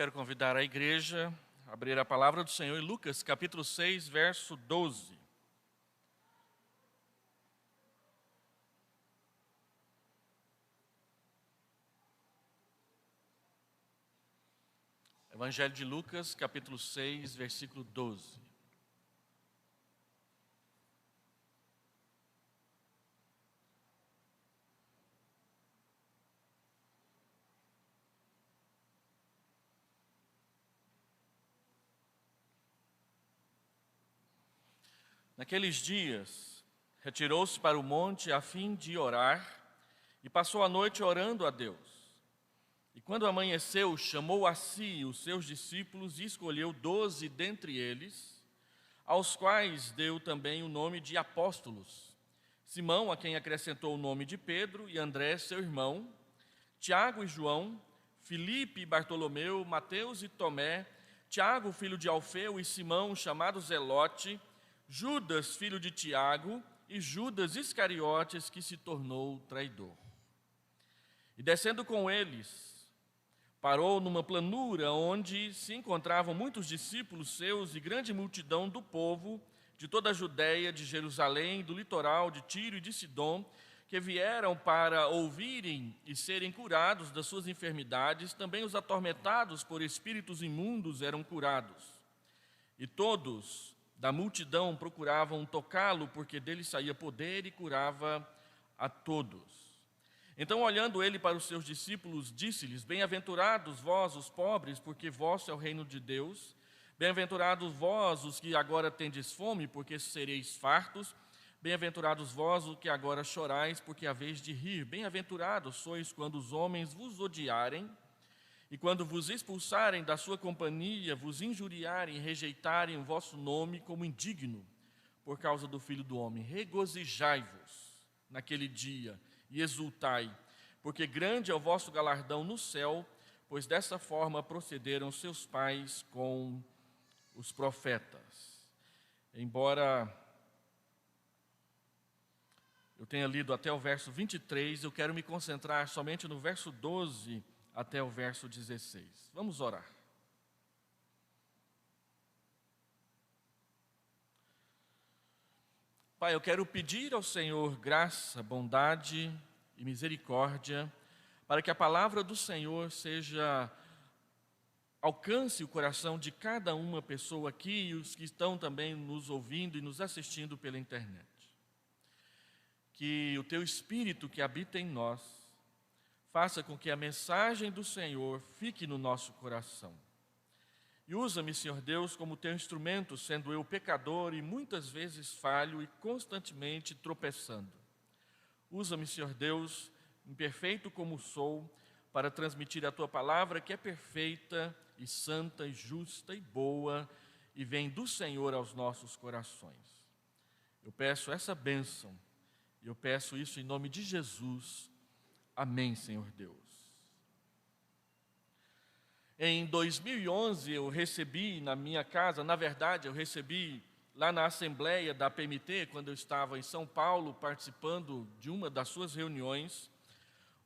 quero convidar a igreja a abrir a palavra do Senhor em Lucas, capítulo 6, verso 12. Evangelho de Lucas, capítulo 6, versículo 12. Naqueles dias, retirou-se para o monte a fim de orar e passou a noite orando a Deus. E quando amanheceu, chamou a si os seus discípulos e escolheu 12 dentre eles, aos quais deu também o nome de apóstolos. Simão, a quem acrescentou o nome de Pedro, e André, seu irmão, Tiago e João, Filipe e Bartolomeu, Mateus e Tomé, Tiago, filho de Alfeu, e Simão, chamado Zelote, Judas, filho de Tiago, e Judas Iscariotes, que se tornou traidor. E descendo com eles, parou numa planura onde se encontravam muitos discípulos seus e grande multidão do povo de toda a Judéia, de Jerusalém, do litoral de Tiro e de Sidom, que vieram para ouvirem e serem curados das suas enfermidades. Também os atormentados por espíritos imundos eram curados. E todos da multidão procuravam tocá-lo, porque dele saía poder e curava a todos. Então, olhando ele para os seus discípulos, disse-lhes: Bem-aventurados vós, os pobres, porque vosso é o reino de Deus. Bem-aventurados vós, os que agora tendes fome, porque sereis fartos. Bem-aventurados vós, os que agora chorais, porque haveis de rir. Bem-aventurados sois quando os homens vos odiarem, e quando vos expulsarem da sua companhia, vos injuriarem e rejeitarem o vosso nome como indigno, por causa do Filho do Homem. Regozijai-vos naquele dia e exultai, porque grande é o vosso galardão no céu, pois dessa forma procederam seus pais com os profetas. Embora eu tenha lido até o verso 23, eu quero me concentrar somente no verso 12 até o verso 16. Vamos orar. Pai, eu quero pedir ao Senhor graça, bondade e misericórdia, para que a palavra do Senhor alcance o coração de cada uma pessoa aqui e os que estão também nos ouvindo e nos assistindo pela internet. Que o Teu Espírito que habita em nós faça com que a mensagem do Senhor fique no nosso coração. E usa-me, Senhor Deus, como Teu instrumento, sendo eu pecador e muitas vezes falho e constantemente tropeçando. Usa-me, Senhor Deus, imperfeito como sou, para transmitir a Tua palavra, que é perfeita e santa e justa e boa, e vem do Senhor aos nossos corações. Eu peço essa bênção, e eu peço isso em nome de Jesus. Amém, Senhor Deus. Em 2011 eu recebi na minha casa, na verdade eu recebi lá na Assembleia da PMT, quando eu estava em São Paulo participando de uma das suas reuniões,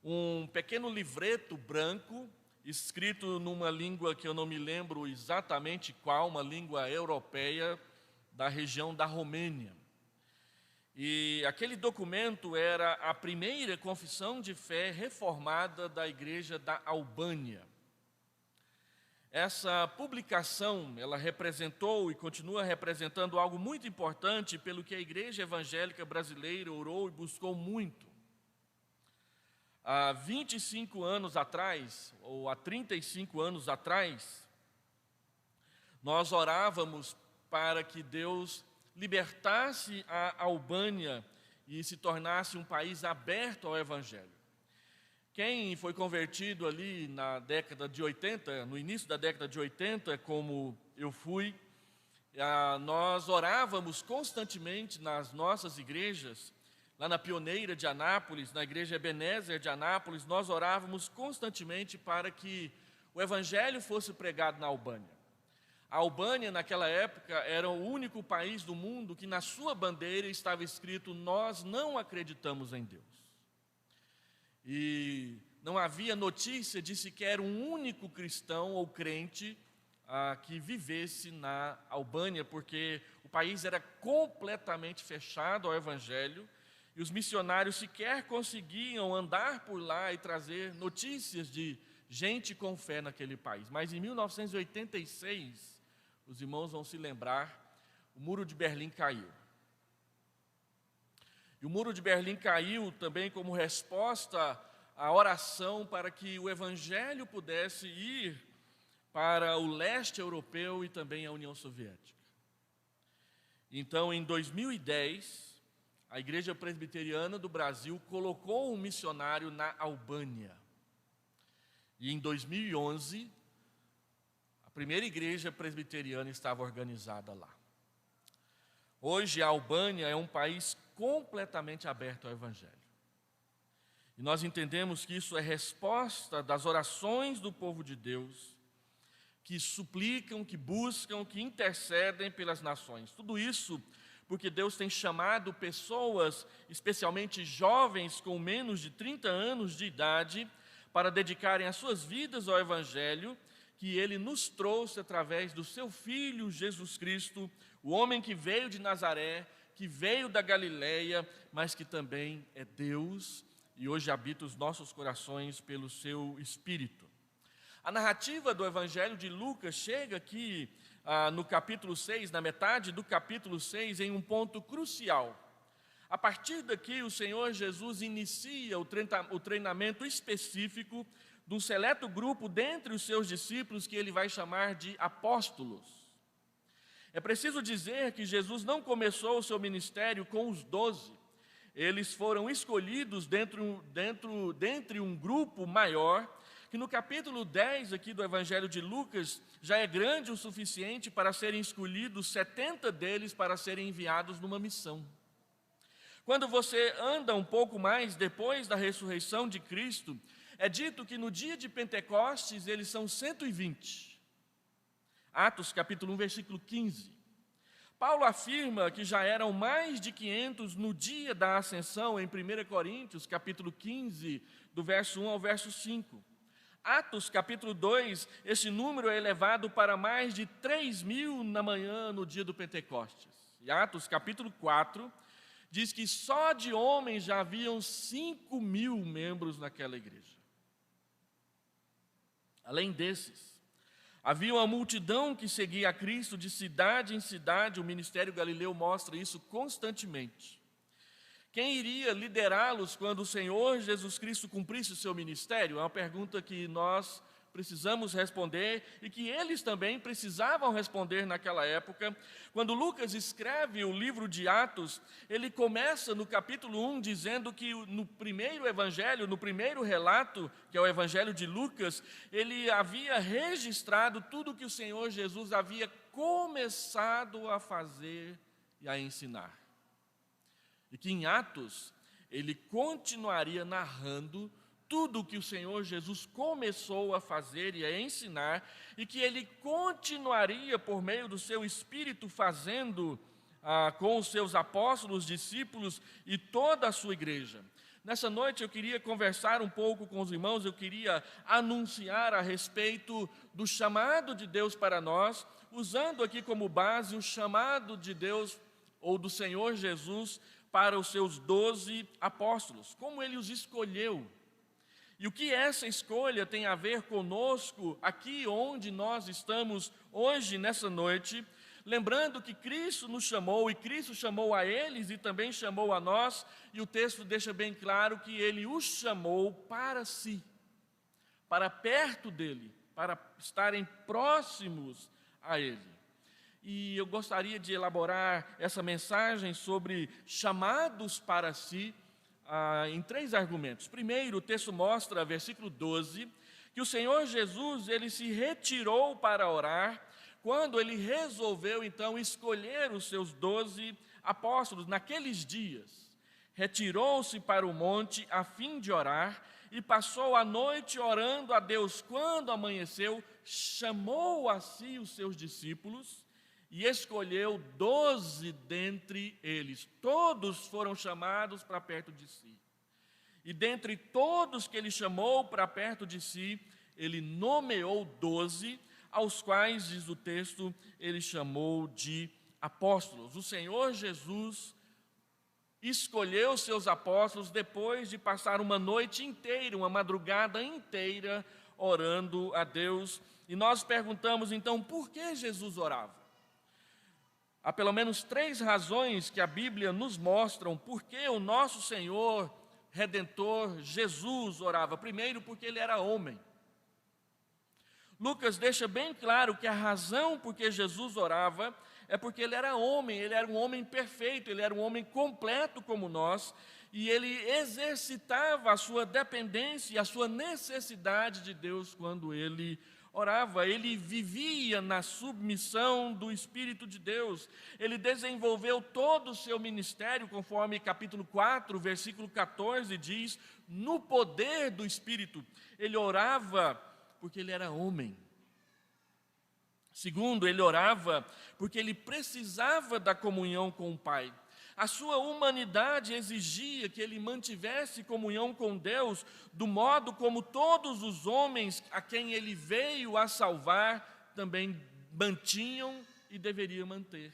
um pequeno livreto branco, escrito numa língua que eu não me lembro exatamente qual, uma língua europeia da região da Romênia. E aquele documento era a primeira confissão de fé reformada da igreja da Albânia. Essa publicação, ela representou e continua representando algo muito importante pelo que a igreja evangélica brasileira orou e buscou muito. Há 25 anos atrás, ou há 35 anos atrás, nós orávamos para que Deus libertasse a Albânia e se tornasse um país aberto ao Evangelho. Quem foi convertido ali na década de 80, no início da década de 80, como eu fui, nós orávamos constantemente nas nossas igrejas, lá na Pioneira de Anápolis, na igreja Ebenezer de Anápolis, nós orávamos constantemente para que o Evangelho fosse pregado na Albânia. A Albânia, naquela época, era o único país do mundo que na sua bandeira estava escrito: nós não acreditamos em Deus. E não havia notícia de sequer um único cristão ou crente que vivesse na Albânia, porque o país era completamente fechado ao Evangelho, e os missionários sequer conseguiam andar por lá e trazer notícias de gente com fé naquele país. Mas em 1986, os irmãos vão se lembrar, o Muro de Berlim caiu. E o Muro de Berlim caiu também como resposta à oração para que o Evangelho pudesse ir para o leste europeu e também a União Soviética. Então, em 2010, a Igreja Presbiteriana do Brasil colocou um missionário na Albânia. E em 2011, a primeira igreja presbiteriana estava organizada lá. Hoje, a Albânia é um país completamente aberto ao Evangelho. E nós entendemos que isso é resposta das orações do povo de Deus, que suplicam, que buscam, que intercedem pelas nações. Tudo isso porque Deus tem chamado pessoas, especialmente jovens com menos de 30 anos de idade, para dedicarem as suas vidas ao Evangelho, que Ele nos trouxe através do Seu Filho Jesus Cristo, o homem que veio de Nazaré, que veio da Galileia, mas que também é Deus, e hoje habita os nossos corações pelo Seu Espírito. A narrativa do Evangelho de Lucas chega aqui no capítulo 6, na metade do capítulo 6, em um ponto crucial. A partir daqui, o Senhor Jesus inicia o treinamento específico de um seleto grupo dentre os seus discípulos que ele vai chamar de apóstolos. É preciso dizer que Jesus não começou o seu ministério com os 12. Eles foram escolhidos dentre um grupo maior, que no capítulo 10 aqui do Evangelho de Lucas, já é grande o suficiente para serem escolhidos 70 deles para serem enviados numa missão. Quando você anda um pouco mais depois da ressurreição de Cristo, é dito que no dia de Pentecostes eles são 120. Atos capítulo 1, versículo 15. Paulo afirma que já eram mais de 500 no dia da ascensão, em 1 Coríntios capítulo 15, do verso 1 ao verso 5. Atos capítulo 2, esse número é elevado para mais de 3.000 na manhã no dia do Pentecostes. E Atos capítulo 4 diz que só de homens já haviam 5.000 membros naquela igreja. Além desses, havia uma multidão que seguia a Cristo de cidade em cidade. O ministério galileu mostra isso constantemente. Quem iria liderá-los quando o Senhor Jesus Cristo cumprisse o seu ministério? É uma pergunta que nós precisamos responder e que eles também precisavam responder naquela época. Quando Lucas escreve o livro de Atos, ele começa no capítulo 1 dizendo que no primeiro evangelho, no primeiro relato, que é o evangelho de Lucas, ele havia registrado tudo o que o Senhor Jesus havia começado a fazer e a ensinar. E que em Atos, ele continuaria narrando tudo o que o Senhor Jesus começou a fazer e a ensinar, e que ele continuaria por meio do seu Espírito fazendo com os seus apóstolos, discípulos e toda a sua igreja. Nessa noite eu queria conversar um pouco com os irmãos, eu queria anunciar a respeito do chamado de Deus para nós, usando aqui como base o chamado de Deus ou do Senhor Jesus para os seus 12 apóstolos, como ele os escolheu. E o que essa escolha tem a ver conosco, aqui onde nós estamos hoje, nessa noite, lembrando que Cristo nos chamou, e Cristo chamou a eles e também chamou a nós, e o texto deixa bem claro que ele os chamou para si, para perto dele, para estarem próximos a ele. E eu gostaria de elaborar essa mensagem sobre chamados para si em 3 argumentos. Primeiro, o texto mostra, versículo 12, que o Senhor Jesus, ele se retirou para orar, quando ele resolveu então escolher os seus 12 apóstolos naqueles dias. Retirou-se para o monte a fim de orar e passou a noite orando a Deus. Quando amanheceu, chamou a si os seus discípulos e escolheu 12 dentre eles. Todos foram chamados para perto de si. E dentre todos que ele chamou para perto de si, ele nomeou 12, aos quais, diz o texto, ele chamou de apóstolos. O Senhor Jesus escolheu seus apóstolos depois de passar uma noite inteira, uma madrugada inteira, orando a Deus. E nós perguntamos então, por que Jesus orava? Há pelo menos 3 razões que a Bíblia nos mostram por que o nosso Senhor Redentor Jesus orava. Primeiro, porque ele era homem. Lucas deixa bem claro que a razão por que Jesus orava é porque ele era homem, ele era um homem perfeito, ele era um homem completo como nós, e ele exercitava a sua dependência e a sua necessidade de Deus quando ele orava. Ele vivia na submissão do Espírito de Deus. Ele desenvolveu todo o seu ministério, conforme capítulo 4, versículo 14 diz, no poder do Espírito. Ele orava porque ele era homem. Segundo, ele orava porque ele precisava da comunhão com o Pai. A sua humanidade exigia que ele mantivesse comunhão com Deus, do modo como todos os homens a quem ele veio a salvar também mantinham e deveriam manter.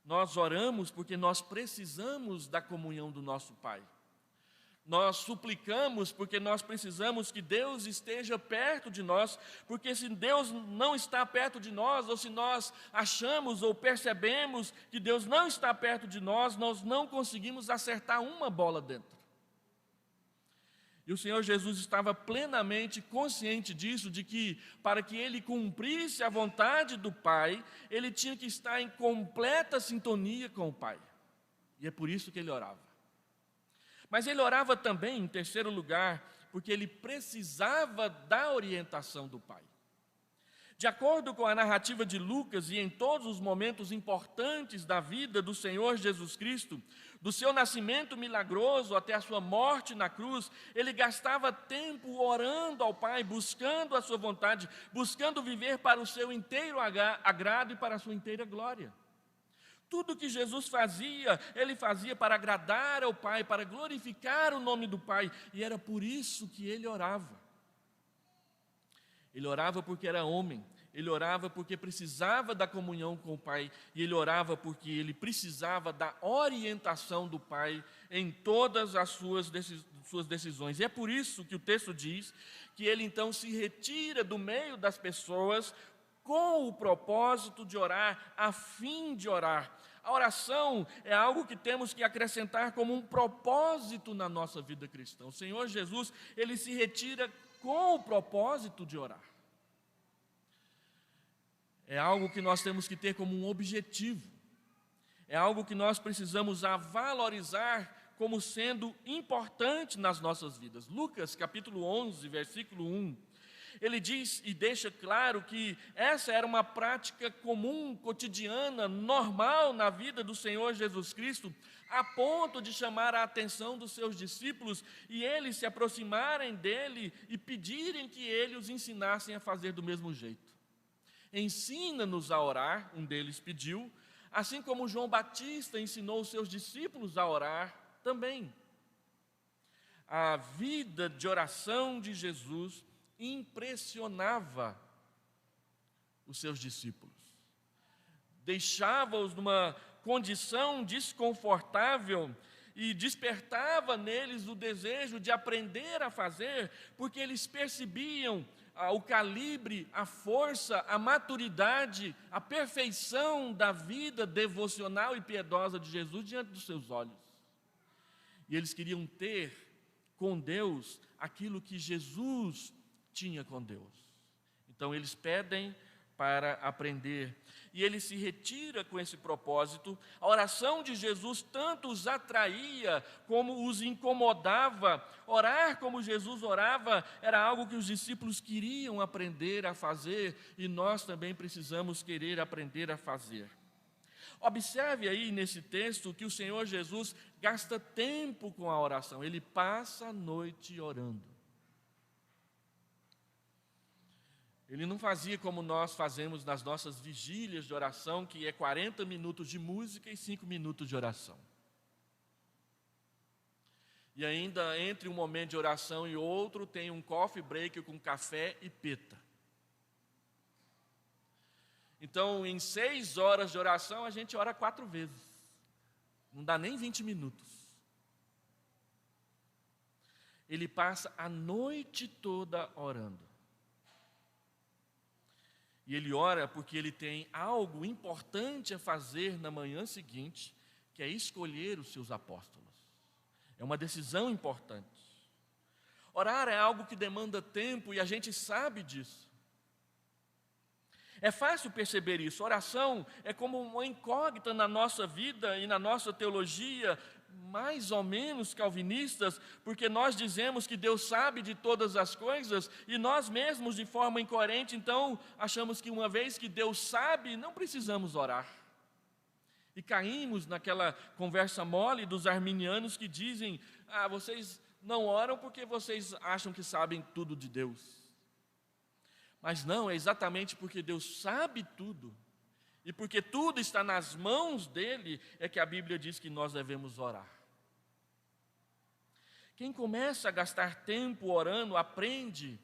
Nós oramos porque nós precisamos da comunhão do nosso Pai. Nós suplicamos porque nós precisamos que Deus esteja perto de nós, porque se Deus não está perto de nós, ou se nós achamos ou percebemos que Deus não está perto de nós, nós não conseguimos acertar uma bola dentro. E o Senhor Jesus estava plenamente consciente disso, de que para que ele cumprisse a vontade do Pai, ele tinha que estar em completa sintonia com o Pai. E é por isso que ele orava. Mas ele orava também, em terceiro lugar, porque ele precisava da orientação do Pai. De acordo com a narrativa de Lucas, e em todos os momentos importantes da vida do Senhor Jesus Cristo, do seu nascimento milagroso até a sua morte na cruz, ele gastava tempo orando ao Pai, buscando a sua vontade, buscando viver para o seu inteiro agrado e para a sua inteira glória. Tudo que Jesus fazia, ele fazia para agradar ao Pai, para glorificar o nome do Pai, e era por isso que ele orava. Ele orava porque era homem, ele orava porque precisava da comunhão com o Pai, e ele orava porque ele precisava da orientação do Pai em todas as suas decisões. E é por isso que o texto diz que ele então se retira do meio das pessoas com o propósito de orar, a fim de orar. A oração é algo que temos que acrescentar como um propósito na nossa vida cristã. O Senhor Jesus, ele se retira com o propósito de orar. É algo que nós temos que ter como um objetivo. É algo que nós precisamos valorizar como sendo importante nas nossas vidas. Lucas, capítulo 11, versículo 1. Ele diz e deixa claro que essa era uma prática comum, cotidiana, normal na vida do Senhor Jesus Cristo, a ponto de chamar a atenção dos seus discípulos e eles se aproximarem dele e pedirem que ele os ensinassem a fazer do mesmo jeito. Ensina-nos a orar, um deles pediu, assim como João Batista ensinou os seus discípulos a orar também. A vida de oração de Jesus impressionava os seus discípulos, deixava-os numa condição desconfortável e despertava neles o desejo de aprender a fazer, porque eles percebiam o calibre, a força, a maturidade, a perfeição da vida devocional e piedosa de Jesus diante dos seus olhos. E eles queriam ter com Deus aquilo que Jesus tinha com Deus. Então eles pedem para aprender, e ele se retira com esse propósito. A oração de Jesus tanto os atraía como os incomodava. Orar como Jesus orava era algo que os discípulos queriam aprender a fazer, e nós também precisamos querer aprender a fazer. Observe aí nesse texto que o Senhor Jesus gasta tempo com a oração, ele passa a noite orando. Ele não fazia como nós fazemos nas nossas vigílias de oração, que é 40 minutos de música e 5 minutos de oração. E ainda entre um momento de oração e outro, tem um coffee break com café e peta. Então, em 6 horas de oração, a gente ora 4 vezes. Não dá nem 20 minutos. Ele passa a noite toda orando. E ele ora porque ele tem algo importante a fazer na manhã seguinte, que é escolher os seus apóstolos. É uma decisão importante. Orar é algo que demanda tempo e a gente sabe disso. É fácil perceber isso. Oração é como uma incógnita na nossa vida e na nossa teologia, mais ou menos calvinistas, porque nós dizemos que Deus sabe de todas as coisas e nós mesmos, de forma incoerente, então, achamos que uma vez que Deus sabe, não precisamos orar. E caímos naquela conversa mole dos arminianos que dizem: vocês não oram porque vocês acham que sabem tudo de Deus. Mas não, é exatamente porque Deus sabe tudo, e porque tudo está nas mãos dEle, é que a Bíblia diz que nós devemos orar. Quem começa a gastar tempo orando, aprende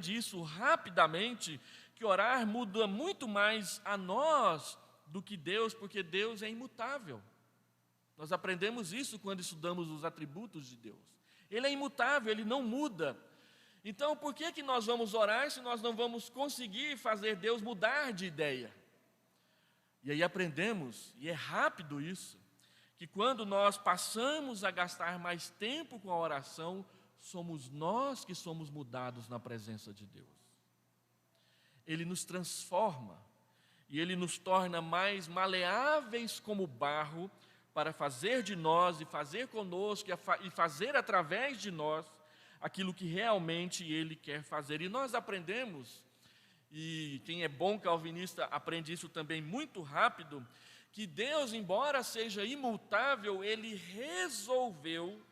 isso rapidamente, que orar muda muito mais a nós do que Deus, porque Deus é imutável. Nós aprendemos isso quando estudamos os atributos de Deus. Ele é imutável, Ele não muda. Então, por que nós vamos orar se nós não vamos conseguir fazer Deus mudar de ideia? E aí aprendemos, e é rápido isso, que quando nós passamos a gastar mais tempo com a oração, somos nós que somos mudados na presença de Deus. Ele nos transforma, e Ele nos torna mais maleáveis como barro, para fazer de nós, e fazer conosco, e fazer através de nós, aquilo que realmente Ele quer fazer. E nós aprendemos, e quem é bom calvinista aprende isso também muito rápido, que Deus, embora seja imutável, Ele resolveu,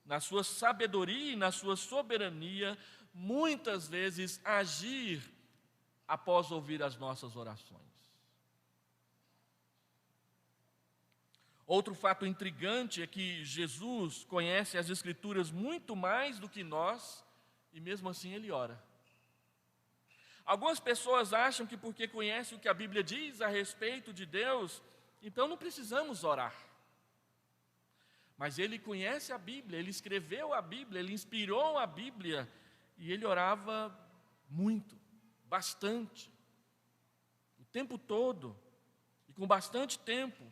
na sua sabedoria e na sua soberania, muitas vezes agir após ouvir as nossas orações. Outro fato intrigante é que Jesus conhece as Escrituras muito mais do que nós, e mesmo assim Ele ora. Algumas pessoas acham que porque conhecem o que a Bíblia diz a respeito de Deus, então não precisamos orar. Mas Ele conhece a Bíblia, Ele escreveu a Bíblia, Ele inspirou a Bíblia, e Ele orava muito, bastante, o tempo todo, e com bastante tempo.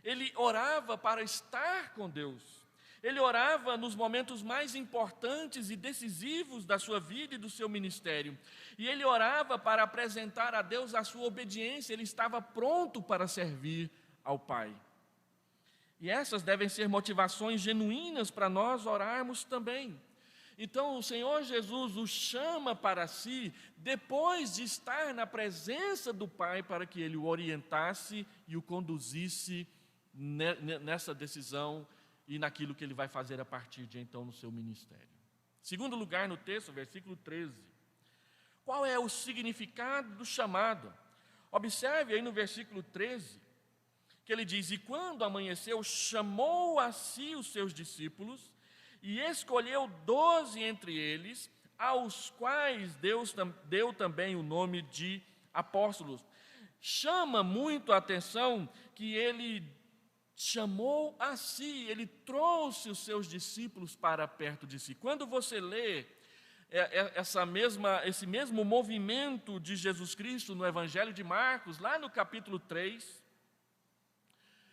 Ele orava para estar com Deus. Ele orava nos momentos mais importantes e decisivos da sua vida e do seu ministério. E ele orava para apresentar a Deus a sua obediência. Ele estava pronto para servir ao Pai. E essas devem ser motivações genuínas para nós orarmos também. Então o Senhor Jesus o chama para si, depois de estar na presença do Pai, para que Ele o orientasse e o conduzisse nessa decisão e naquilo que ele vai fazer a partir de então no seu ministério. Segundo lugar no texto, versículo 13. Qual é o significado do chamado? Observe aí no versículo 13, que ele diz: e quando amanheceu, chamou a si os seus discípulos e escolheu 12 entre eles, aos quais Deus deu também o nome de apóstolos. Chama muito a atenção que ele chamou a si, ele trouxe os seus discípulos para perto de si. Quando você lê esse mesmo movimento de Jesus Cristo no Evangelho de Marcos, lá no capítulo 3,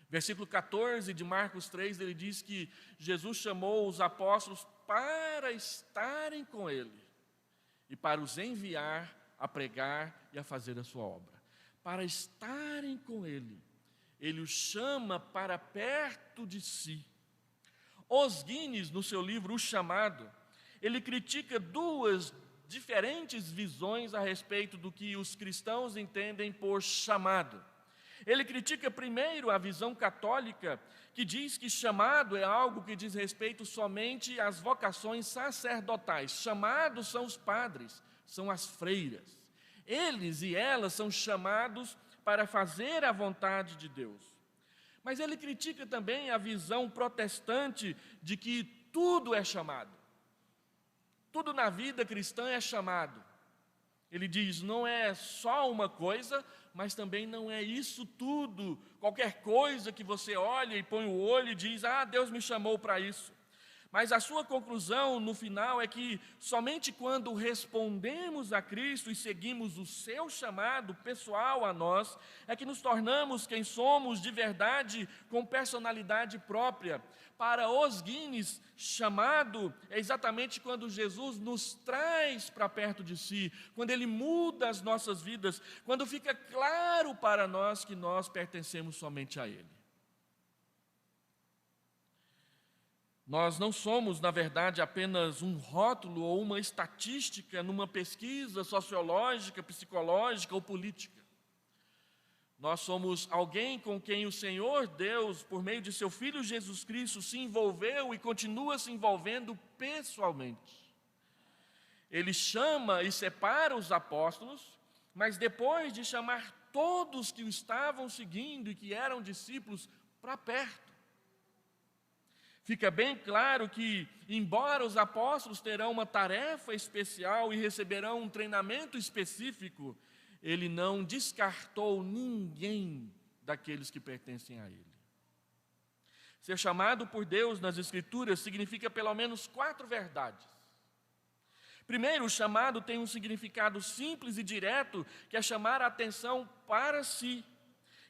versículo 14 de Marcos 3, ele diz que Jesus chamou os apóstolos para estarem com ele e para os enviar a pregar e a fazer a sua obra. Para estarem com ele. Ele os chama para perto de si. Os Guinness, no seu livro O Chamado, ele critica 2 diferentes visões a respeito do que os cristãos entendem por chamado. Ele critica primeiro a visão católica, que diz que chamado é algo que diz respeito somente às vocações sacerdotais. Chamados são os padres, são as freiras. Eles e elas são chamados para fazer a vontade de Deus. Mas ele critica também a visão protestante de que tudo é chamado. Tudo na vida cristã é chamado. Ele diz, não é só uma coisa, mas também não é isso tudo. Qualquer coisa que você olha e põe o olho e diz, Deus me chamou para isso. Mas a sua conclusão no final é que somente quando respondemos a Cristo e seguimos o seu chamado pessoal a nós, é que nos tornamos quem somos de verdade, com personalidade própria. Para os Guinness, chamado é exatamente quando Jesus nos traz para perto de si, quando Ele muda as nossas vidas, quando fica claro para nós que nós pertencemos somente a Ele. Nós não somos, na verdade, apenas um rótulo ou uma estatística numa pesquisa sociológica, psicológica ou política. Nós somos alguém com quem o Senhor Deus, por meio de seu Filho Jesus Cristo, se envolveu e continua se envolvendo pessoalmente. Ele chama e separa os apóstolos, mas depois de chamar todos que o estavam seguindo e que eram discípulos para perto, fica bem claro que, embora os apóstolos terão uma tarefa especial e receberão um treinamento específico, ele não descartou ninguém daqueles que pertencem a ele. Ser chamado por Deus nas Escrituras significa pelo menos 4 verdades. Primeiro, o chamado tem um significado simples e direto, que é chamar a atenção para si.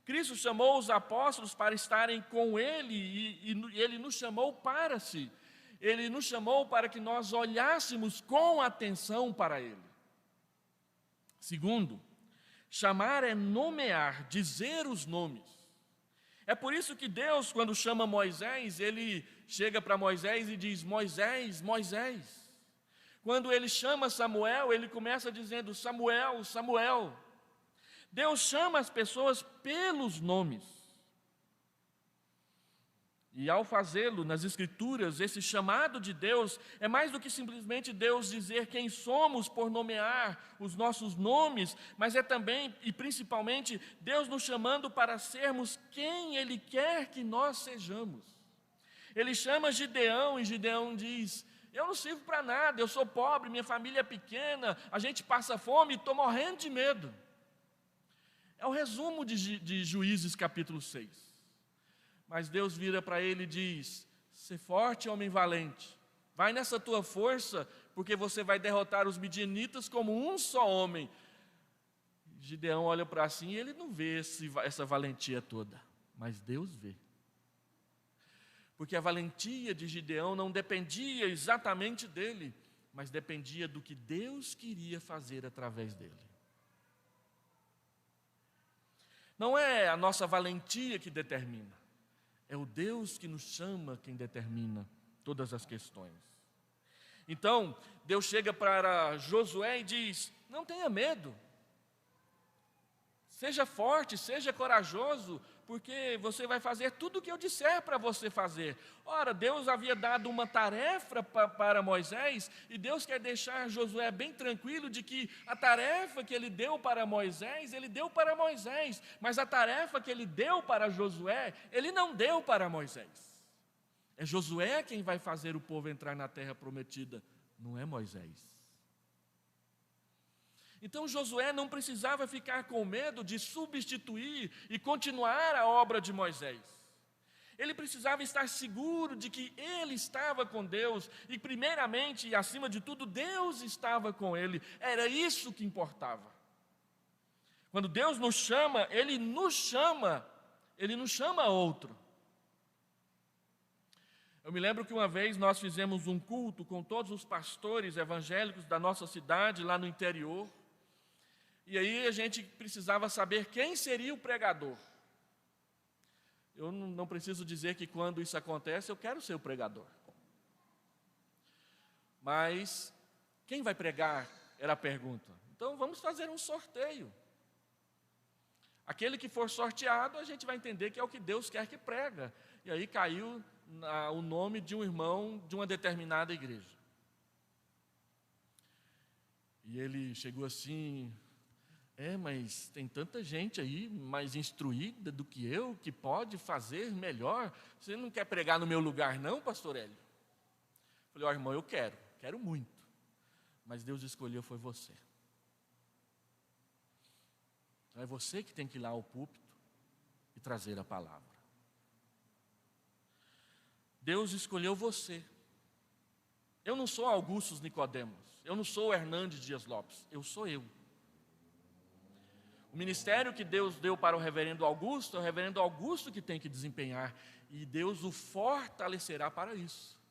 Cristo chamou os apóstolos para estarem com Ele e Ele nos chamou para si. Ele nos chamou para que nós olhássemos com atenção para Ele. Segundo, chamar é nomear, dizer os nomes. É por isso que Deus, quando chama Moisés, Ele chega para Moisés e diz, Moisés, Moisés. Quando Ele chama Samuel, Ele começa dizendo, Samuel, Samuel. Deus chama as pessoas pelos nomes. E ao fazê-lo nas Escrituras, esse chamado de Deus é mais do que simplesmente Deus dizer quem somos por nomear os nossos nomes, mas é também e principalmente Deus nos chamando para sermos quem Ele quer que nós sejamos. Ele chama Gideão e Gideão diz, eu não sirvo para nada, eu sou pobre, minha família é pequena, a gente passa fome e estou morrendo de medo. É o resumo de Juízes capítulo 6. Mas Deus vira para ele e diz, ser forte, homem valente, vai nessa tua força, porque você vai derrotar os midianitas como um só homem. Gideão olha para si e ele não vê essa valentia toda, mas Deus vê. Porque a valentia de Gideão não dependia exatamente dele, mas dependia do que Deus queria fazer através dele. Não é a nossa valentia que determina, é o Deus que nos chama quem determina todas as questões. Então, Deus chega para Josué e diz, não tenha medo, seja forte, seja corajoso, porque você vai fazer tudo o que eu disser para você fazer. Ora, Deus havia dado uma tarefa para Moisés, e Deus quer deixar Josué bem tranquilo de que a tarefa que ele deu para Moisés, ele deu para Moisés, mas a tarefa que ele deu para Josué, ele não deu para Moisés. É Josué quem vai fazer o povo entrar na terra prometida, não é Moisés. Então Josué não precisava ficar com medo de substituir e continuar a obra de Moisés. Ele precisava estar seguro de que ele estava com Deus e primeiramente e acima de tudo Deus estava com ele. Era isso que importava. Quando Deus nos chama, Ele não chama outro. Eu me lembro que uma vez nós fizemos um culto com todos os pastores evangélicos da nossa cidade, lá no interior. E aí a gente precisava saber quem seria o pregador. Eu não preciso dizer que quando isso acontece, eu quero ser o pregador. Mas quem vai pregar era a pergunta. Então vamos fazer um sorteio. Aquele que for sorteado, a gente vai entender que é o que Deus quer que prega. E aí caiu o nome de um irmão de uma determinada igreja. E ele chegou assim, Mas tem tanta gente aí mais instruída do que eu, que pode fazer melhor. Você não quer pregar no meu lugar não, pastor Hélio? Falei, irmão, eu quero muito. Mas Deus escolheu foi você. Então é você que tem que ir lá ao púlpito e trazer a palavra. Deus escolheu você. Eu não sou Augusto Nicodemos, eu não sou Hernandes Dias Lopes, eu sou eu. O ministério que Deus deu para o reverendo Augusto, é o reverendo Augusto que tem que desempenhar, e Deus o fortalecerá para isso.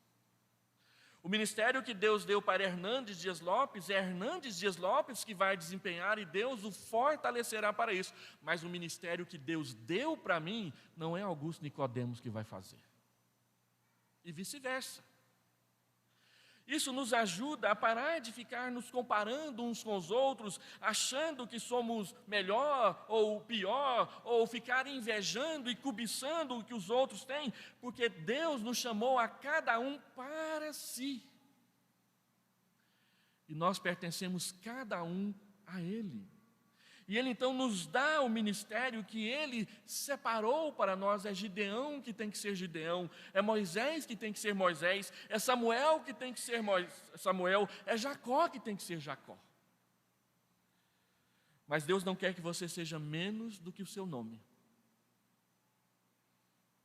O ministério que Deus deu para Hernandes Dias Lopes, é Hernandes Dias Lopes que vai desempenhar, e Deus o fortalecerá para isso. Mas o ministério que Deus deu para mim, não é Augusto Nicodemos que vai fazer. E vice-versa. Isso nos ajuda a parar de ficar nos comparando uns com os outros, achando que somos melhor ou pior, ou ficar invejando e cobiçando o que os outros têm, porque Deus nos chamou a cada um para si. E nós pertencemos cada um a Ele. E Ele então nos dá o ministério que Ele separou para nós. É Gideão que tem que ser Gideão, é Moisés que tem que ser Moisés, é Samuel que tem que ser Samuel, é Jacó que tem que ser Jacó. Mas Deus não quer que você seja menos do que o seu nome.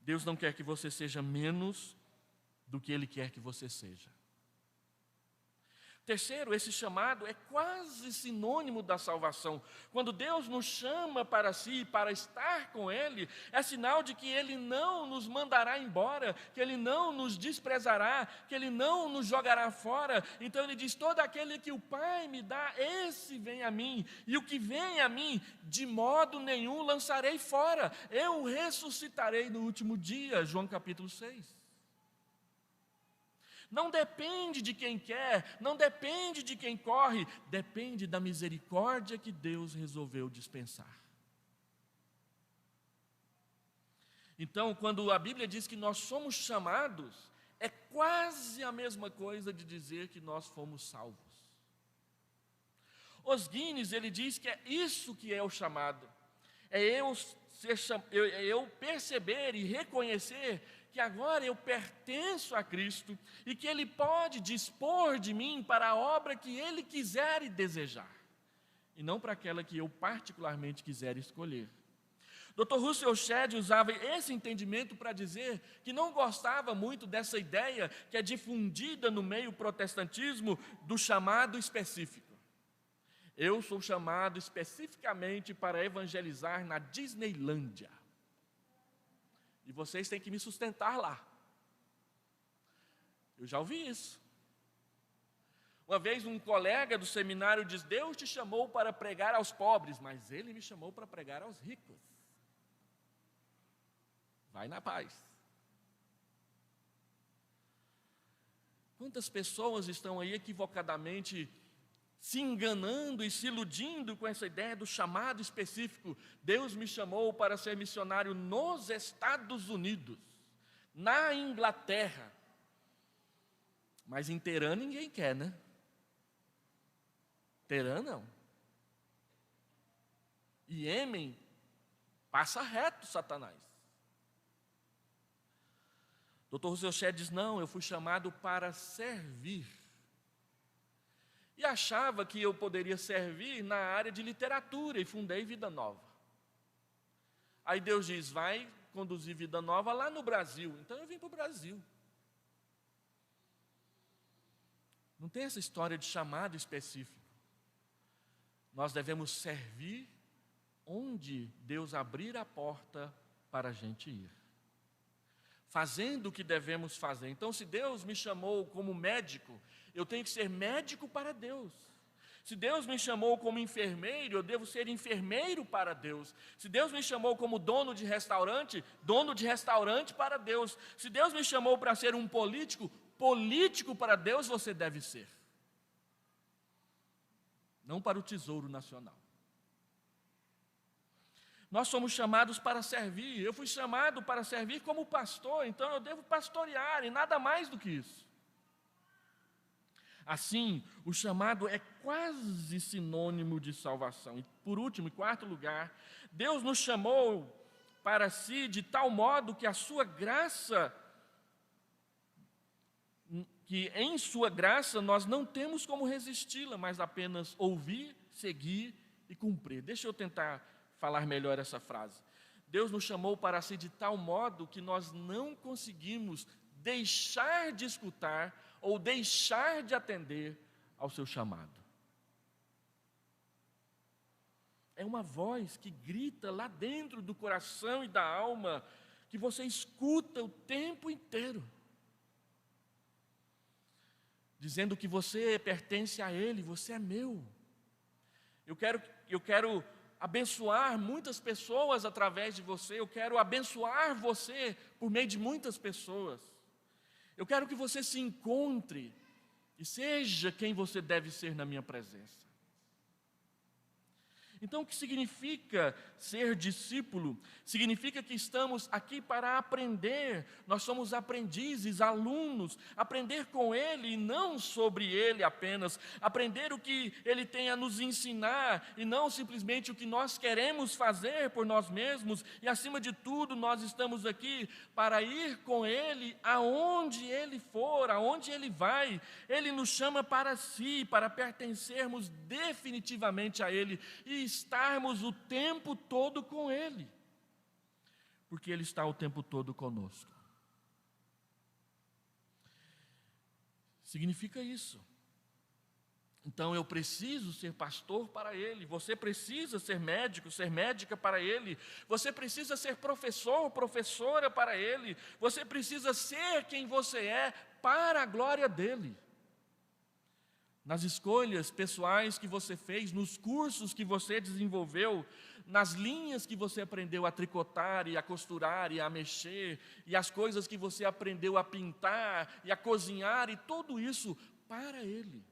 Deus não quer que você seja menos do que Ele quer que você seja. Terceiro, esse chamado é quase sinônimo da salvação. Quando Deus nos chama para si, para estar com Ele, é sinal de que Ele não nos mandará embora, que Ele não nos desprezará, que Ele não nos jogará fora. Então Ele diz, todo aquele que o Pai me dá, esse vem a mim, e o que vem a mim, de modo nenhum lançarei fora, eu ressuscitarei no último dia, João capítulo 6. Não depende de quem quer, não depende de quem corre, depende da misericórdia que Deus resolveu dispensar. Então, quando a Bíblia diz que nós somos chamados, é quase a mesma coisa de dizer que nós fomos salvos. Os Guinness, ele diz que é isso que é o chamado, é eu perceber e reconhecer que agora eu pertenço a Cristo e que Ele pode dispor de mim para a obra que Ele quiser e desejar, e não para aquela que eu particularmente quiser escolher. Dr. Russell Shedd usava esse entendimento para dizer que não gostava muito dessa ideia que é difundida no meio protestantismo do chamado específico. Eu sou chamado especificamente para evangelizar na Disneylândia. E vocês têm que me sustentar lá. Eu já ouvi isso. Uma vez um colega do seminário diz, Deus te chamou para pregar aos pobres, mas Ele me chamou para pregar aos ricos. Vai na paz. Quantas pessoas estão aí equivocadamente se enganando e se iludindo com essa ideia do chamado específico. Deus me chamou para ser missionário nos Estados Unidos, na Inglaterra. Mas em Teherã ninguém quer, né? Teherã não. Iêmen, passa reto Satanás. Dr. Russell Shedd diz, não, eu fui chamado para servir. E achava que eu poderia servir na área de literatura, e fundei Vida Nova. Aí Deus diz, vai conduzir Vida Nova lá no Brasil. Então eu vim para o Brasil. Não tem essa história de chamado específico. Nós devemos servir onde Deus abrir a porta para a gente ir. Fazendo o que devemos fazer. Então, se Deus me chamou como médico, eu tenho que ser médico para Deus. Se Deus me chamou como enfermeiro, eu devo ser enfermeiro para Deus. Se Deus me chamou como dono de restaurante para Deus. Se Deus me chamou para ser um político, político para Deus você deve ser. Não para o Tesouro Nacional. Nós somos chamados para servir. Eu fui chamado para servir como pastor, então eu devo pastorear e nada mais do que isso. Assim, o chamado é quase sinônimo de salvação. E por último, em quarto lugar, Deus nos chamou para si de tal modo que a sua graça, que em sua graça nós não temos como resisti-la, mas apenas ouvir, seguir e cumprir. Deixa eu tentar falar melhor essa frase. Deus nos chamou para si de tal modo que nós não conseguimos deixar de escutar ou deixar de atender ao seu chamado. É uma voz que grita lá dentro do coração e da alma, que você escuta o tempo inteiro, dizendo que você pertence a Ele, você é meu. Eu quero abençoar muitas pessoas através de você, eu quero abençoar você por meio de muitas pessoas. Eu quero que você se encontre e seja quem você deve ser na minha presença. Então, o que significa ser discípulo? Significa que estamos aqui para aprender, nós somos aprendizes, alunos, aprender com Ele e não sobre Ele apenas, aprender o que Ele tem a nos ensinar e não simplesmente o que nós queremos fazer por nós mesmos, e acima de tudo, nós estamos aqui para ir com Ele aonde Ele for, aonde Ele vai. Ele nos chama para si, para pertencermos definitivamente a Ele e estarmos o tempo todo com Ele, porque Ele está o tempo todo conosco. Significa isso. Então eu preciso ser pastor para Ele, você precisa ser médico, ser médica para Ele, você precisa ser professor, professora para Ele, você precisa ser quem você é para a glória dEle. Nas escolhas pessoais que você fez, nos cursos que você desenvolveu, nas linhas que você aprendeu a tricotar e a costurar e a mexer, e as coisas que você aprendeu a pintar e a cozinhar, e tudo isso para Ele.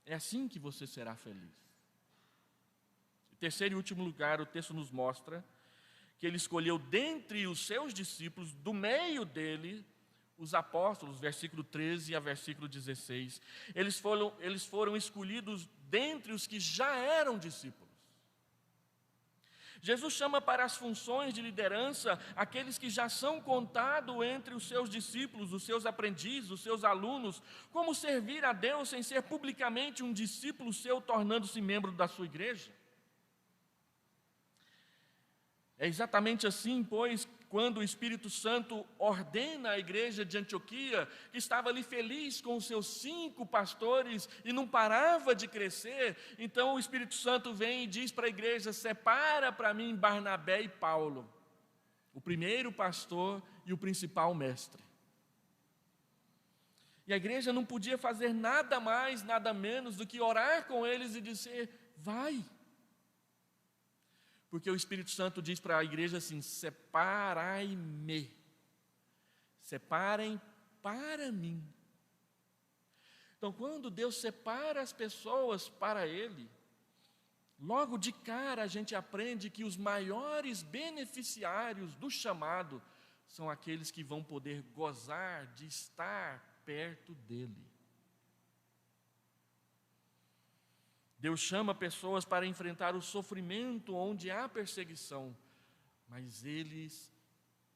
É assim que você será feliz. Em terceiro e último lugar, o texto nos mostra que Ele escolheu dentre os seus discípulos, do meio dele, os apóstolos, versículo 13 a versículo 16, eles foram escolhidos dentre os que já eram discípulos. Jesus chama para as funções de liderança aqueles que já são contados entre os seus discípulos, os seus aprendizes, os seus alunos. Como servir a Deus sem ser publicamente um discípulo seu, tornando-se membro da sua igreja? É exatamente assim, pois, quando o Espírito Santo ordena a igreja de Antioquia, que estava ali feliz com os seus 5 pastores e não parava de crescer, então o Espírito Santo vem e diz para a igreja: separa para mim Barnabé e Paulo, o primeiro pastor e o principal mestre. E a igreja não podia fazer nada mais, nada menos do que orar com eles e dizer: vai. Porque o Espírito Santo diz para a igreja assim: separai-me, separem para mim. Então, quando Deus separa as pessoas para Ele, logo de cara a gente aprende que os maiores beneficiários do chamado são aqueles que vão poder gozar de estar perto dEle. Deus chama pessoas para enfrentar o sofrimento onde há perseguição, mas eles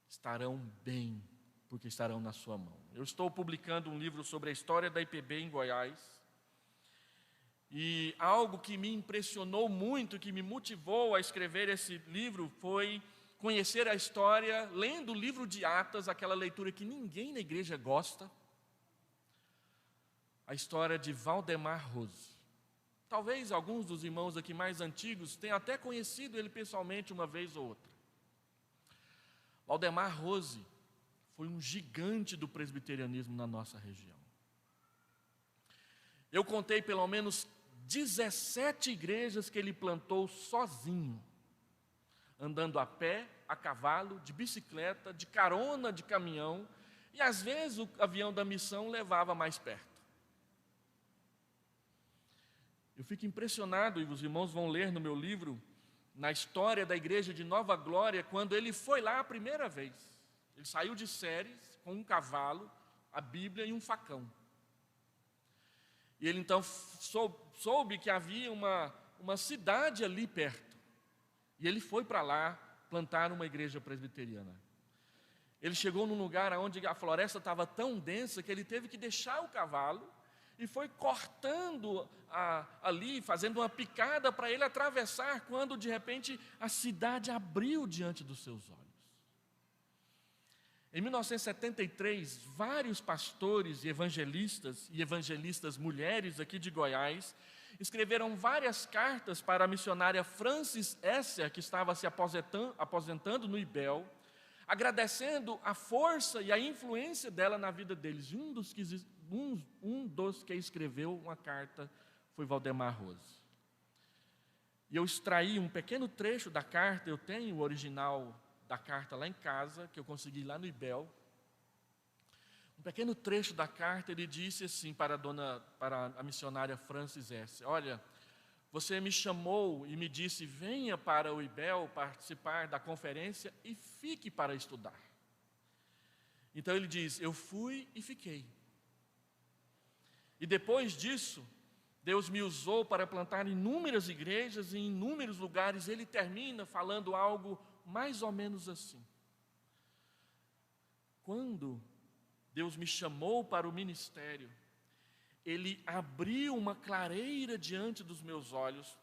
estarão bem, porque estarão na sua mão. Eu estou publicando um livro sobre a história da IPB em Goiás, e algo que me impressionou muito, que me motivou a escrever esse livro, foi conhecer a história, lendo o livro de Atos, aquela leitura que ninguém na igreja gosta, a história de Valdemar Rose. Talvez alguns dos irmãos aqui mais antigos tenham até conhecido ele pessoalmente uma vez ou outra. Valdemar Rose foi um gigante do presbiterianismo na nossa região. Eu contei pelo menos 17 igrejas que ele plantou sozinho, andando a pé, a cavalo, de bicicleta, de carona de caminhão, e às vezes o avião da missão levava mais perto. Eu fico impressionado, e os irmãos vão ler no meu livro, na história da igreja de Nova Glória, quando ele foi lá a primeira vez. Ele saiu de Séries com um cavalo, a Bíblia e um facão. E ele então soube que havia uma cidade ali perto. E ele foi para lá plantar uma igreja presbiteriana. Ele chegou num lugar onde a floresta estava tão densa que ele teve que deixar o cavalo e foi cortando ali, fazendo uma picada para ele atravessar, quando de repente a cidade abriu diante dos seus olhos. Em 1973, vários pastores e evangelistas mulheres aqui de Goiás escreveram várias cartas para a missionária Frances Esser, que estava se aposentando no IBEL, agradecendo a força e a influência dela na vida deles. Um dos que escreveu uma carta foi Valdemar Rose. E eu extraí um pequeno trecho da carta, eu tenho o original da carta lá em casa, que eu consegui lá no IBEL. Um pequeno trecho da carta, ele disse assim para a missionária Frances S. Olha, você me chamou e me disse, venha para o IBEL participar da conferência e fique para estudar. Então ele diz, eu fui e fiquei. E depois disso, Deus me usou para plantar inúmeras igrejas e em inúmeros lugares. Ele termina falando algo mais ou menos assim. Quando Deus me chamou para o ministério, Ele abriu uma clareira diante dos meus olhos,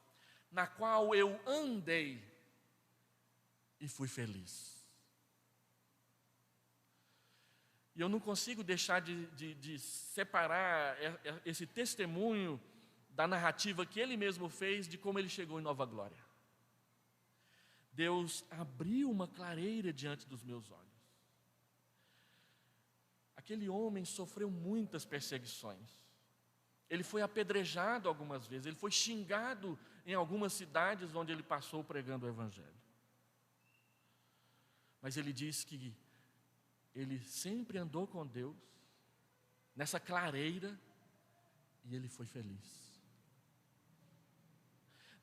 na qual eu andei e fui feliz. E eu não consigo deixar de separar esse testemunho da narrativa que ele mesmo fez de como ele chegou em Nova Glória. Deus abriu uma clareira diante dos meus olhos. Aquele homem sofreu muitas perseguições. Ele foi apedrejado algumas vezes, ele foi xingado em algumas cidades onde ele passou pregando o Evangelho. Mas ele diz que ele sempre andou com Deus, nessa clareira, e ele foi feliz.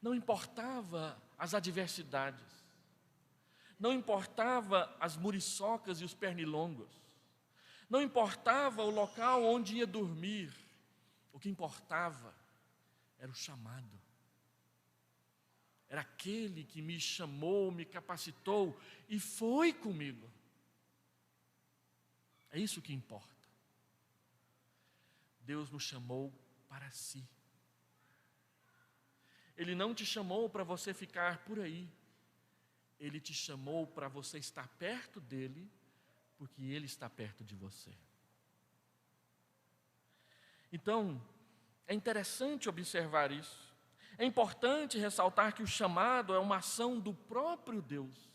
Não importava as adversidades, não importava as muriçocas e os pernilongos, não importava o local onde ia dormir, o que importava era o chamado. Era aquele que me chamou, me capacitou e foi comigo. É isso que importa. Deus nos chamou para si. Ele não te chamou para você ficar por aí. Ele te chamou para você estar perto dele, porque ele está perto de você. Então, é interessante observar isso. É importante ressaltar que o chamado é uma ação do próprio Deus.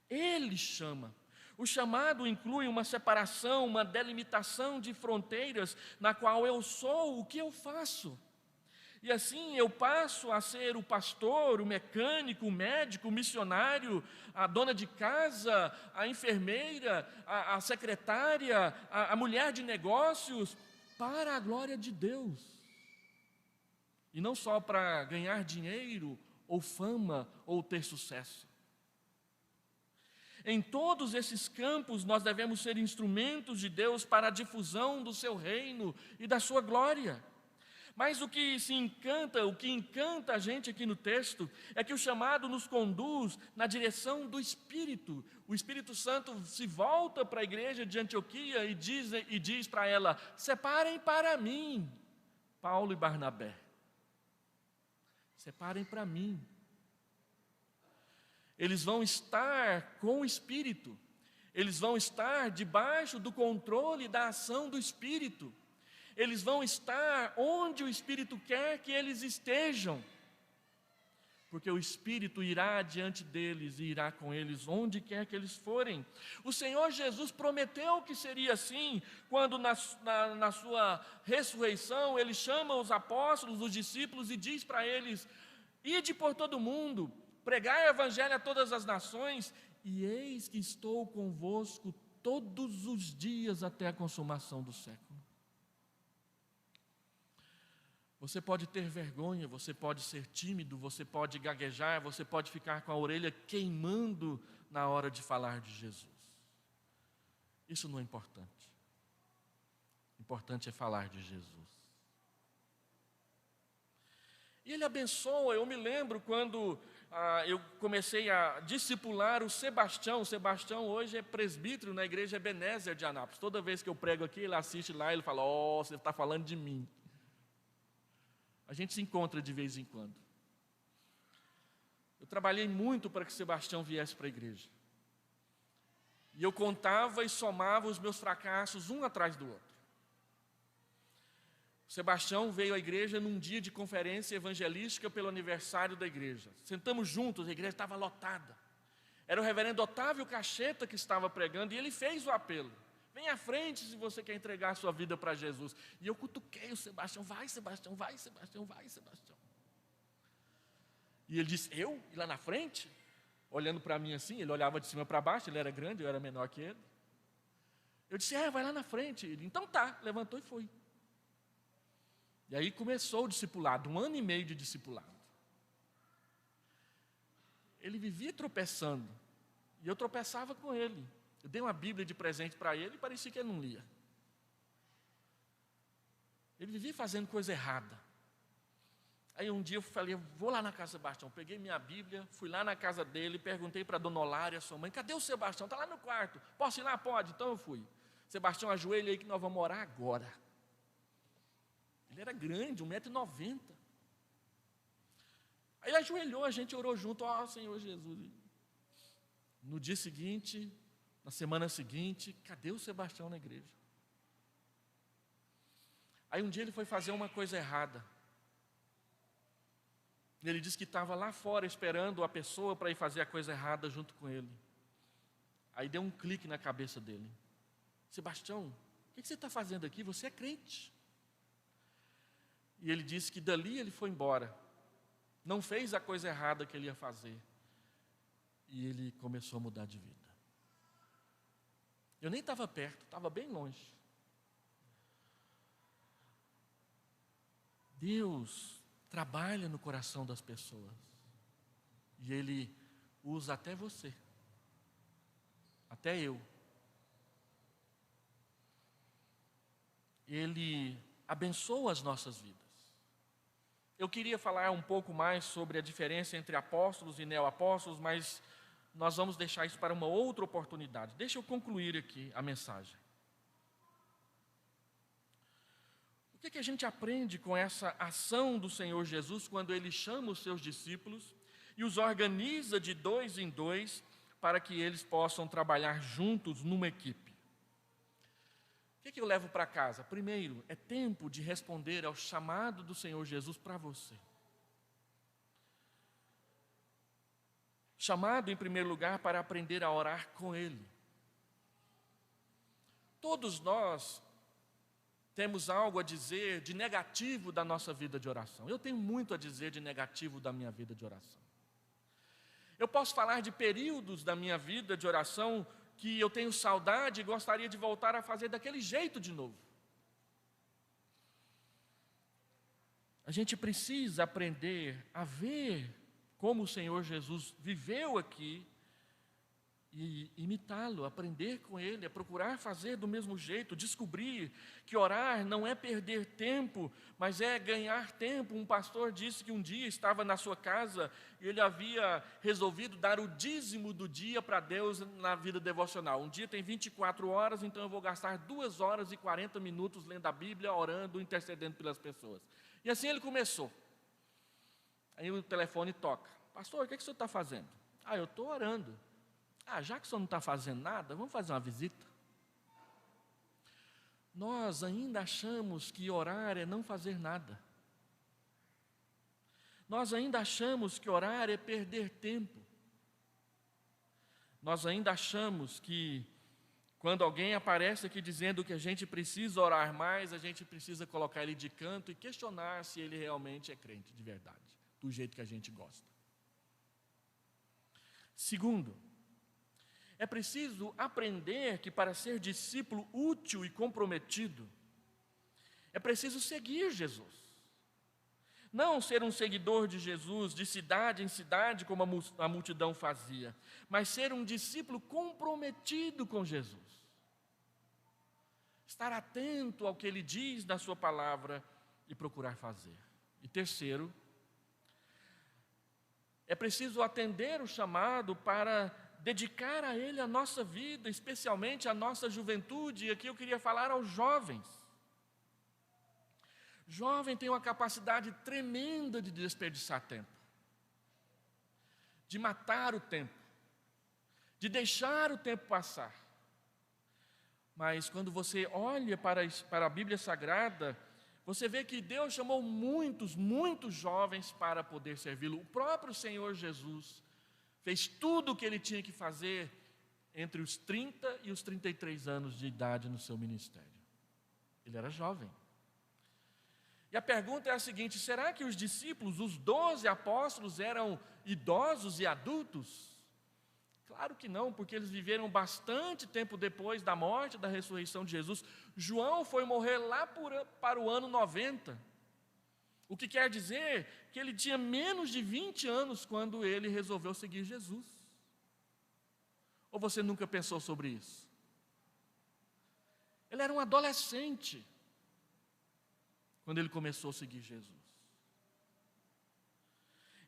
Ele chama. O chamado inclui uma separação, uma delimitação de fronteiras, na qual eu sou o que eu faço. E assim eu passo a ser o pastor, o mecânico, o médico, o missionário, a dona de casa, a enfermeira, a secretária, a mulher de negócios, para a glória de Deus. E não só para ganhar dinheiro, ou fama, ou ter sucesso. Em todos esses campos nós devemos ser instrumentos de Deus para a difusão do seu reino e da sua glória. Mas o que encanta a gente aqui no texto, é que o chamado nos conduz na direção do Espírito. O Espírito Santo se volta para a igreja de Antioquia e diz para ela, separem para mim Paulo e Barnabé. Separem para mim. Eles vão estar com o Espírito. Eles vão estar debaixo do controle da ação do Espírito. Eles vão estar onde o Espírito quer que eles estejam, porque o Espírito irá diante deles e irá com eles onde quer que eles forem. O Senhor Jesus prometeu que seria assim, quando na sua ressurreição Ele chama os apóstolos, os discípulos e diz para eles, ide por todo mundo, pregai o Evangelho a todas as nações, e eis que estou convosco todos os dias até a consumação do século. Você pode ter vergonha, você pode ser tímido, você pode gaguejar, você pode ficar com a orelha queimando na hora de falar de Jesus. Isso não é importante. O importante é falar de Jesus. E ele abençoa. Eu me lembro quando eu comecei a discipular o Sebastião. O Sebastião hoje é presbítero na igreja Ebenezer de Anápolis. Toda vez que eu prego aqui, ele assiste lá e ele fala: "Oh, você está falando de mim." A gente se encontra de vez em quando. Eu trabalhei muito para que o Sebastião viesse para a igreja. E eu contava e somava os meus fracassos um atrás do outro. O Sebastião veio à igreja num dia de conferência evangelística pelo aniversário da igreja. Sentamos juntos, a igreja estava lotada. Era o reverendo Otávio Cacheta que estava pregando e ele fez o apelo: "Vem à frente se você quer entregar a sua vida para Jesus." E eu cutuquei o Sebastião: "Vai, Sebastião, vai, Sebastião, vai, Sebastião." E ele disse: "Eu? Ir lá na frente?" Olhando para mim assim, ele olhava de cima para baixo, ele era grande, eu era menor que ele. Eu disse: "Vai lá na frente." Ele: "Então tá." Levantou e foi. E aí começou o discipulado, 1 ano e meio de discipulado. Ele vivia tropeçando, e eu tropeçava com ele. Eu dei uma Bíblia de presente para ele e parecia que ele não lia. Ele vivia fazendo coisa errada. Aí um dia eu falei: "Eu vou lá na casa do Sebastião." Peguei minha Bíblia, fui lá na casa dele, perguntei para a dona Olária, sua mãe: "Cadê o Sebastião?" "Está lá no quarto." "Posso ir lá?" "Pode." Então eu fui. "Sebastião, ajoelha aí que nós vamos orar agora." Ele era grande, 1,90 m. Aí ele ajoelhou, a gente orou junto: "Ó Senhor Jesus." No dia seguinte, na semana seguinte, cadê o Sebastião na igreja? Aí um dia ele foi fazer uma coisa errada. Ele disse que estava lá fora esperando a pessoa para ir fazer a coisa errada junto com ele. Aí deu um clique na cabeça dele: "Sebastião, o que você está fazendo aqui? Você é crente." E ele disse que dali ele foi embora, não fez a coisa errada que ele ia fazer, e ele começou a mudar de vida. Eu nem estava perto, estava bem longe. Deus trabalha no coração das pessoas, e Ele usa até você, até eu. Ele abençoa as nossas vidas. Eu queria falar um pouco mais sobre a diferença entre apóstolos e neoapóstolos, mas nós vamos deixar isso para uma outra oportunidade. Deixa eu concluir aqui a mensagem. O que a gente aprende com essa ação do Senhor Jesus quando Ele chama os seus discípulos e os organiza de 2 em 2 para que eles possam trabalhar juntos numa equipe? O que eu levo para casa? Primeiro, é tempo de responder ao chamado do Senhor Jesus para você. Chamado, em primeiro lugar, para aprender a orar com Ele. Todos nós temos algo a dizer de negativo da nossa vida de oração. Eu tenho muito a dizer de negativo da minha vida de oração. Eu posso falar de períodos da minha vida de oração que eu tenho saudade e gostaria de voltar a fazer daquele jeito de novo. A gente precisa aprender a ver como o Senhor Jesus viveu aqui e imitá-lo, aprender com Ele, a procurar fazer do mesmo jeito, descobrir que orar não é perder tempo, mas é ganhar tempo. Um pastor disse que um dia estava na sua casa e ele havia resolvido dar o dízimo do dia para Deus na vida devocional. Um dia tem 24 horas, então eu vou gastar 2 horas e 40 minutos lendo a Bíblia, orando, intercedendo pelas pessoas. E assim ele começou. Aí o telefone toca: "Pastor, o que o senhor está fazendo?" "Eu estou orando." Já que o senhor não está fazendo nada, vamos fazer uma visita. Nós ainda achamos que orar é não fazer nada. Nós ainda achamos que orar é perder tempo. Nós ainda achamos que quando alguém aparece aqui dizendo que a gente precisa orar mais, a gente precisa colocar ele de canto e questionar se ele realmente é crente de verdade, do jeito que a gente gosta. Segundo, é preciso aprender que para ser discípulo útil e comprometido, é preciso seguir Jesus. Não ser um seguidor de Jesus de cidade em cidade, como a multidão fazia, mas ser um discípulo comprometido com Jesus. Estar atento ao que Ele diz na sua palavra e procurar fazer. E terceiro, É preciso atender o chamado para dedicar a Ele a nossa vida, especialmente a nossa juventude. E aqui eu queria falar aos jovens. Jovem tem uma capacidade tremenda de desperdiçar tempo, de matar o tempo, de deixar o tempo passar. Mas quando você olha para a Bíblia Sagrada, você vê que Deus chamou muitos jovens para poder servi-lo. O próprio Senhor Jesus fez tudo o que Ele tinha que fazer entre os 30 e os 33 anos de idade no seu ministério. Ele era jovem. E a pergunta é a seguinte: será que os discípulos, os 12 apóstolos, eram idosos e adultos? Claro que não, porque eles viveram bastante tempo depois da morte e da ressurreição de Jesus. João foi morrer lá para o ano 90. O que quer dizer que ele tinha menos de 20 anos quando ele resolveu seguir Jesus. Ou você nunca pensou sobre isso? Ele era um adolescente quando ele começou a seguir Jesus.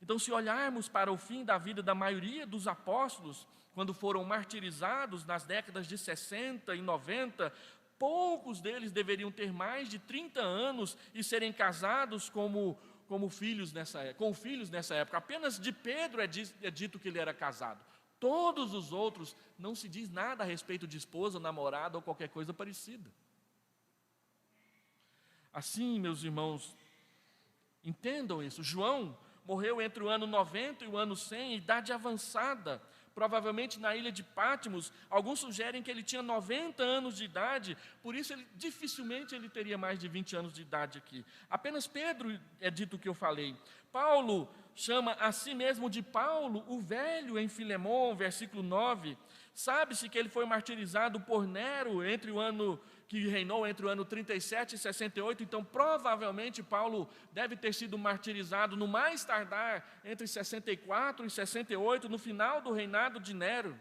Então, se olharmos para o fim da vida da maioria dos apóstolos, quando foram martirizados nas décadas de 60 e 90, poucos deles deveriam ter mais de 30 anos e serem casados com filhos nessa época. Apenas de Pedro é dito que ele era casado. Todos os outros não se diz nada a respeito de esposa, namorada ou qualquer coisa parecida. Assim, meus irmãos, entendam isso. João morreu entre o ano 90 e o ano 100, idade avançada, provavelmente na ilha de Patmos. Alguns sugerem que ele tinha 90 anos de idade, por isso dificilmente ele teria mais de 20 anos de idade aqui. Apenas Pedro é dito o que eu falei. Paulo chama a si mesmo de Paulo, o velho, em Filemon, versículo 9. Sabe-se que ele foi martirizado por Nero que reinou entre o ano 37 e 68, então provavelmente Paulo deve ter sido martirizado no mais tardar entre 64 e 68, no final do reinado de Nero,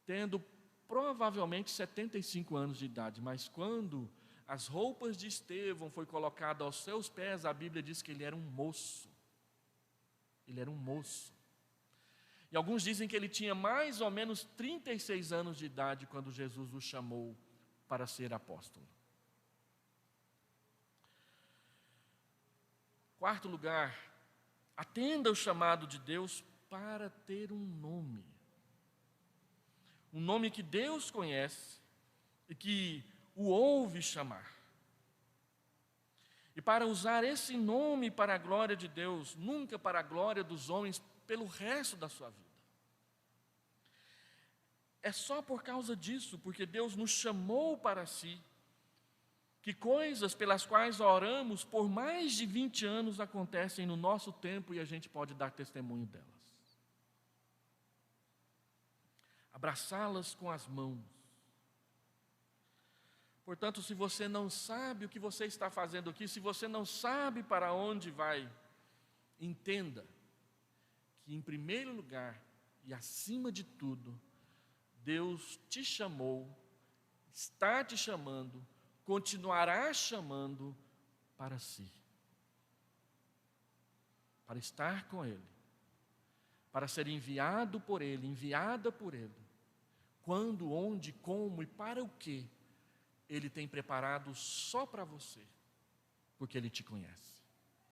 tendo provavelmente 75 anos de idade. Mas quando as roupas de Estevão foi colocada aos seus pés, a Bíblia diz que ele era um moço. Ele era um moço. E alguns dizem que ele tinha mais ou menos 36 anos de idade quando Jesus o chamou para ser apóstolo. Quarto lugar, atenda o chamado de Deus para ter um nome. Um nome que Deus conhece e que o ouve chamar. E para usar esse nome para a glória de Deus, nunca para a glória dos homens, pelo resto da sua vida. É só por causa disso, porque Deus nos chamou para si, que coisas pelas quais oramos por mais de 20 anos acontecem no nosso tempo e a gente pode dar testemunho delas. Abraçá-las com as mãos. Portanto, se você não sabe o que você está fazendo aqui, se você não sabe para onde vai, entenda que, em primeiro lugar e acima de tudo, Deus te chamou, está te chamando, continuará chamando para si. Para estar com Ele, para ser enviado por Ele, enviada por Ele. Quando, onde, como e para o que Ele tem preparado só para você, porque Ele te conhece.